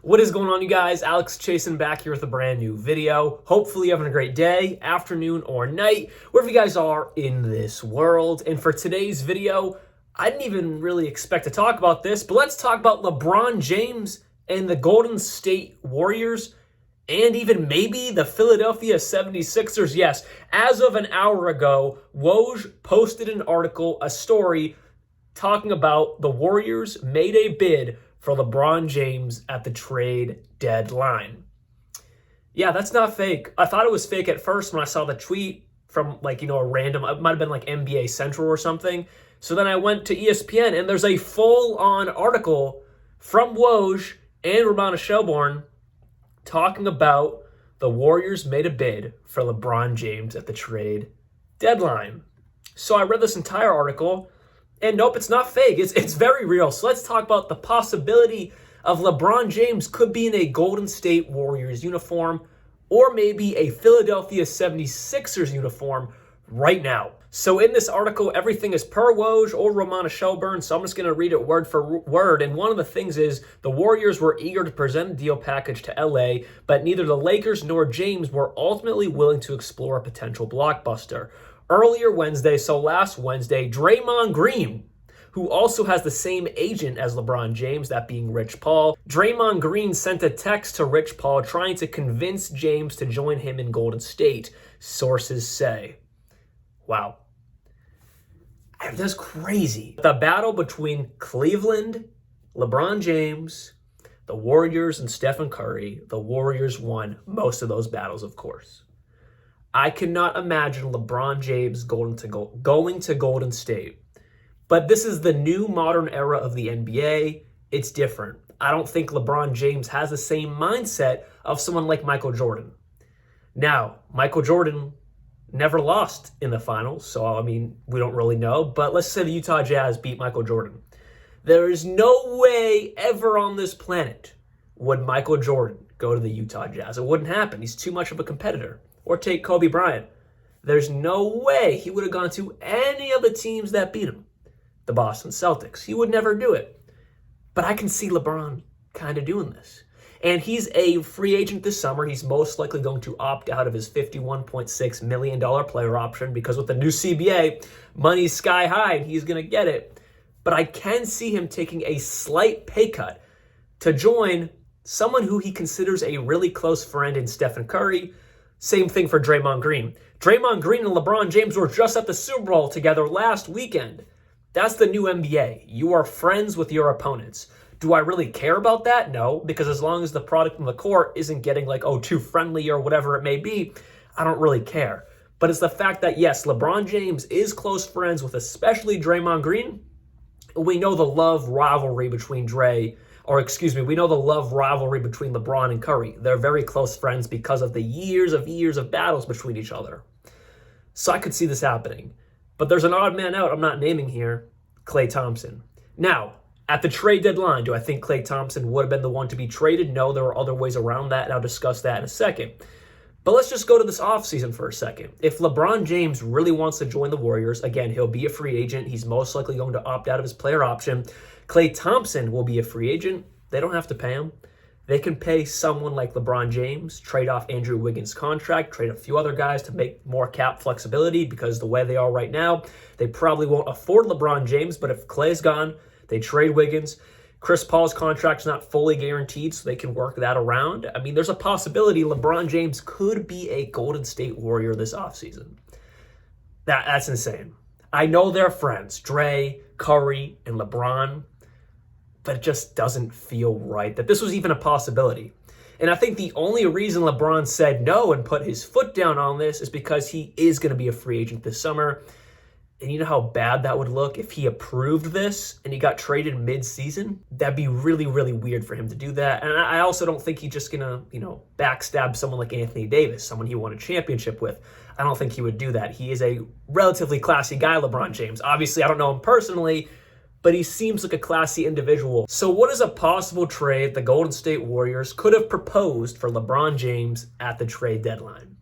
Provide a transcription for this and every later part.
What is going on, you guys? Alex Chasen back here with a brand new video. Hopefully you're having a great day, afternoon, or night, wherever you guys are in this world. And for today's video, I didn't even really expect to talk about this, but let's talk about LeBron James and the Golden State Warriors, and even maybe the Philadelphia 76ers. Yes, as of an hour ago, Woj posted an article, a story, talking about the Warriors made a bid for LeBron James at the trade deadline. Yeah, that's not fake. I thought it was fake at first when I saw the tweet from a random, it might have been like NBA Central or something. So then I went to ESPN and there's a full-on article from Woj and Ramona Shelburne talking about the Warriors made a bid for LeBron James at the trade deadline. So I read this entire article, and nope, it's not fake. It's very real. So let's talk about the possibility of LeBron James could be in a Golden State Warriors uniform or maybe a Philadelphia 76ers uniform right now. So in this article, everything is per Woj or Ramona Shelburne, so I'm just going to read it word for word. And one of the things is the Warriors were eager to present a deal package to LA, but neither the Lakers nor James were ultimately willing to explore a potential blockbuster. Earlier Wednesday, so last Wednesday, Draymond Green, who also has the same agent as LeBron James, that being Rich Paul, Draymond Green sent a text to Rich Paul trying to convince James to join him in Golden State, sources say. Wow. That's crazy. The battle between Cleveland, LeBron James, the Warriors, and Stephen Curry, the Warriors won most of those battles, of course. I cannot imagine LeBron James going to Golden State. But this is the new modern era of the NBA. It's different. I don't think LeBron James has the same mindset of someone like Michael Jordan. Now, Michael Jordan never lost in the finals, so, we don't really know. But let's say the Utah Jazz beat Michael Jordan. There is no way ever on this planet would Michael Jordan go to the Utah Jazz. It wouldn't happen. He's too much of a competitor. Or take Kobe Bryant. There's no way he would have gone to any of the teams that beat him. The Boston Celtics. He would never do it. But I can see LeBron kind of doing this. And he's a free agent this summer. He's most likely going to opt out of his $51.6 million player option because with the new CBA, money's sky high and he's going to get it. But I can see him taking a slight pay cut to join someone who he considers a really close friend in Stephen Curry. Same thing for Draymond Green. Draymond Green and LeBron James were just at the Super Bowl together last weekend. That's the new NBA. You are friends with your opponents. Do I really care about that? No, because as long as the product on the court isn't getting too friendly or whatever it may be, I don't really care. But it's the fact that, yes, LeBron James is close friends with especially Draymond Green. We know the love rivalry between we know the love rivalry between LeBron and Curry. They're very close friends because of the years of battles between each other. So I could see this happening. But there's an odd man out I'm not naming here, Klay Thompson. Now, at the trade deadline, do I think Klay Thompson would have been the one to be traded? No, there are other ways around that, and I'll discuss that in a second. But let's just go to this offseason for a second. If LeBron James really wants to join the Warriors, again, he'll be a free agent. He's most likely going to opt out of his player option. Klay Thompson will be a free agent. They don't have to pay him. They can pay someone like LeBron James, trade off Andrew Wiggins' contract, trade a few other guys to make more cap flexibility because the way they are right now, they probably won't afford LeBron James, but if Klay's gone, they trade Wiggins. Chris Paul's contract's not fully guaranteed, so they can work that around. There's a possibility LeBron James could be a Golden State Warrior this offseason. That's insane. I know they're friends, Dre, Curry, and LeBron, but it just doesn't feel right that this was even a possibility. And I think the only reason LeBron said no and put his foot down on this is because he is going to be a free agent this summer. And you know how bad that would look if he approved this and he got traded mid-season? That'd be really, really weird for him to do that. And I also don't think he's just going to, backstab someone like Anthony Davis, someone he won a championship with. I don't think he would do that. He is a relatively classy guy, LeBron James. Obviously, I don't know him personally, but he seems like a classy individual. So what is a possible trade the Golden State Warriors could have proposed for LeBron James at the trade deadline?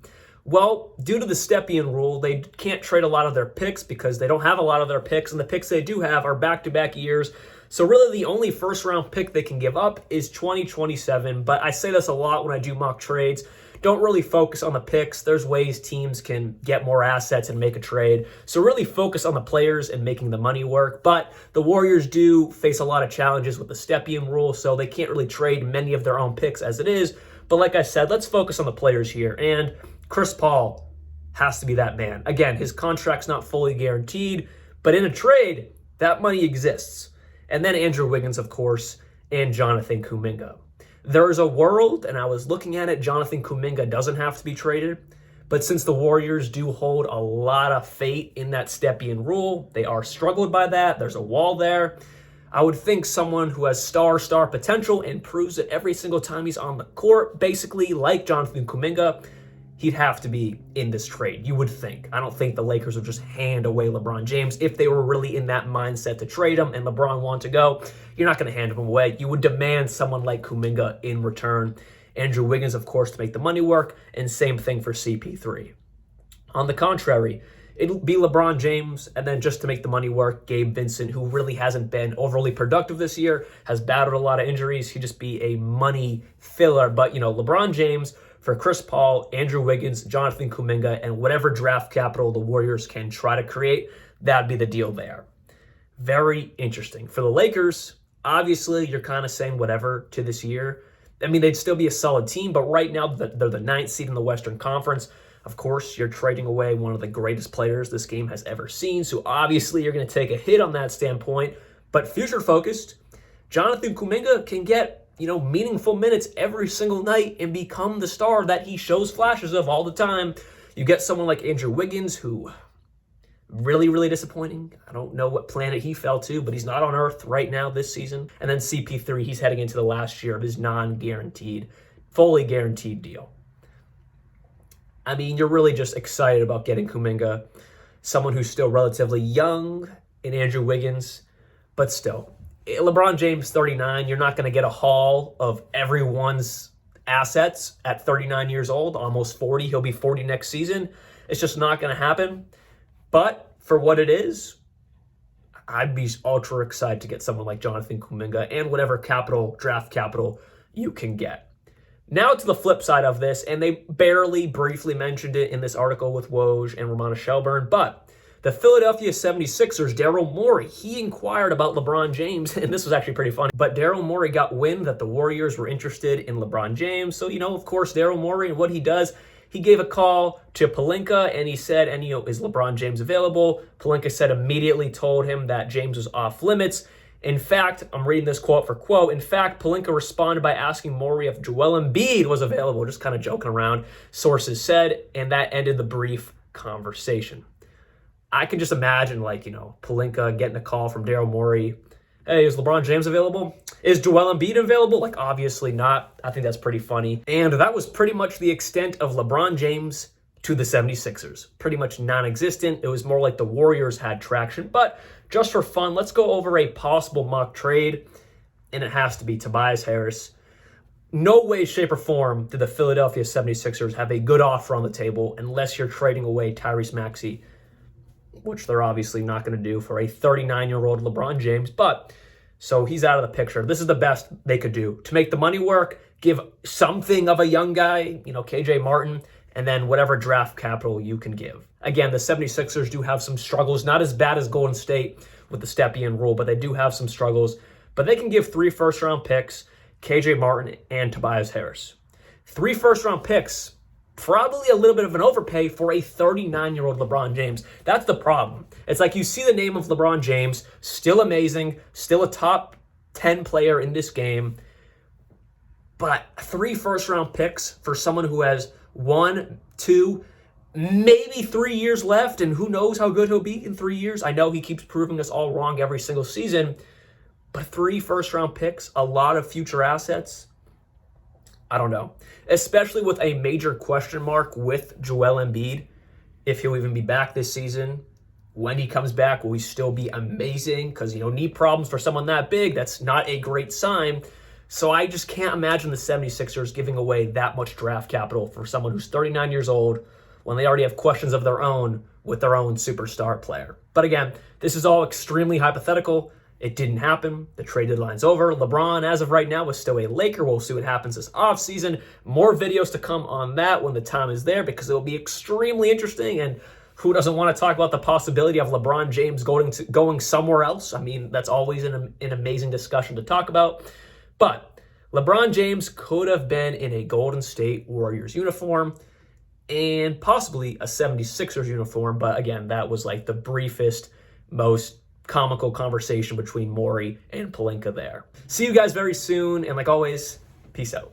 Well, due to the Stepien rule, they can't trade a lot of their picks because they don't have a lot of their picks, and the picks they do have are back-to-back years. So really the only first round pick they can give up is 2027, but I say this a lot when I do mock trades. Don't really focus on the picks. There's ways teams can get more assets and make a trade. So really focus on the players and making the money work. But the Warriors do face a lot of challenges with the Stepien rule, so they can't really trade many of their own picks as it is. But like I said, let's focus on the players here. And Chris Paul has to be that man. Again, his contract's not fully guaranteed, but in a trade, that money exists. And then Andrew Wiggins, of course, and Jonathan Kuminga. There's a world, and I was looking at it, Jonathan Kuminga doesn't have to be traded. But since the Warriors do hold a lot of fate in that Stepien rule, they are struggled by that. There's a wall there. I would think someone who has star potential and proves it every single time he's on the court, basically like Jonathan Kuminga, he'd have to be in this trade, you would think. I don't think the Lakers would just hand away LeBron James if they were really in that mindset to trade him and LeBron wanted to go. You're not going to hand him away. You would demand someone like Kuminga in return. Andrew Wiggins, of course, to make the money work, and same thing for CP3. On the contrary, it'll be LeBron James, and then just to make the money work, Gabe Vincent, who really hasn't been overly productive this year, has battled a lot of injuries. He'd just be a money filler. But, LeBron James for Chris Paul, Andrew Wiggins, Jonathan Kuminga, and whatever draft capital the Warriors can try to create, that'd be the deal there. Very interesting. For the Lakers, obviously, you're kind of saying whatever to this year. I mean, they'd still be a solid team, but right now they're the 9th seed in the Western Conference. Of course, you're trading away one of the greatest players this game has ever seen, so obviously you're going to take a hit on that standpoint. But future-focused, Jonathan Kuminga can get meaningful minutes every single night and become the star that he shows flashes of all the time. You get someone like Andrew Wiggins, who really, really disappointing. I don't know what planet he fell to, but he's not on Earth right now this season. And then CP3, he's heading into the last year of his non-guaranteed, fully guaranteed deal. I mean, you're really just excited about getting Kuminga, someone who's still relatively young in Andrew Wiggins, but still. LeBron James, 39, you're not going to get a haul of everyone's assets at 39 years old, almost 40. He'll be 40 next season. It's just not going to happen. But for what it is, I'd be ultra excited to get someone like Jonathan Kuminga and whatever draft capital you can get. Now to the flip side of this, and they barely briefly mentioned it in this article with Woj and Ramona Shelburne, but the Philadelphia 76ers, Daryl Morey, he inquired about LeBron James, and this was actually pretty funny. But Daryl Morey got wind that the Warriors were interested in LeBron James. So, of course, Daryl Morey and what he does, he gave a call to Pelinka, and he said, is LeBron James available? Pelinka said immediately told him that James was off limits. In fact, I'm reading this quote for quote. In fact, Pelinka responded by asking Morey if Joel Embiid was available, just kind of joking around, sources said, and that ended the brief conversation. I can just imagine, Pelinka getting a call from Daryl Morey. Hey, is LeBron James available? Is Joel Embiid available? Obviously not. I think that's pretty funny. And that was pretty much the extent of LeBron James to the 76ers. Pretty much non-existent. It was more like the Warriors had traction. But just for fun, let's go over a possible mock trade. And it has to be Tobias Harris. No way, shape, or form did the Philadelphia 76ers have a good offer on the table unless you're trading away Tyrese Maxey, which they're obviously not going to do for a 39-year-old LeBron James. But so he's out of the picture. This is the best they could do to make the money work, give something of a young guy, KJ Martin, and then whatever draft capital you can give. Again, the 76ers do have some struggles, not as bad as Golden State with the Stepien rule, but they do have some struggles. But they can give 3 first-round picks, KJ Martin and Tobias Harris. 3 first-round picks, probably a little bit of an overpay for a 39-year-old LeBron James. That's the problem. It's like you see the name of LeBron James, still amazing, still a top 10 player in this game, but 3 first-round picks for someone who has 1, 2, maybe 3 years left, and who knows how good he'll be in 3 years. I know he keeps proving us all wrong every single season, but 3 first-round picks, a lot of future assets, I don't know. Especially with a major question mark with Joel Embiid, if he'll even be back this season. When he comes back, will he still be amazing? Because, knee problems for someone that big, that's not a great sign. So I just can't imagine the 76ers giving away that much draft capital for someone who's 39 years old when they already have questions of their own with their own superstar player. But again, this is all extremely hypothetical. It didn't happen. The trade deadline's over. LeBron, as of right now, is still a Laker. We'll see what happens this offseason. More videos to come on that when the time is there, because it will be extremely interesting. And who doesn't want to talk about the possibility of LeBron James going somewhere else? I mean, that's always an amazing discussion to talk about. But LeBron James could have been in a Golden State Warriors uniform and possibly a 76ers uniform. But again, that was like the briefest, most comical conversation between Morey and Pelinka there. See you guys very soon. And like always, peace out.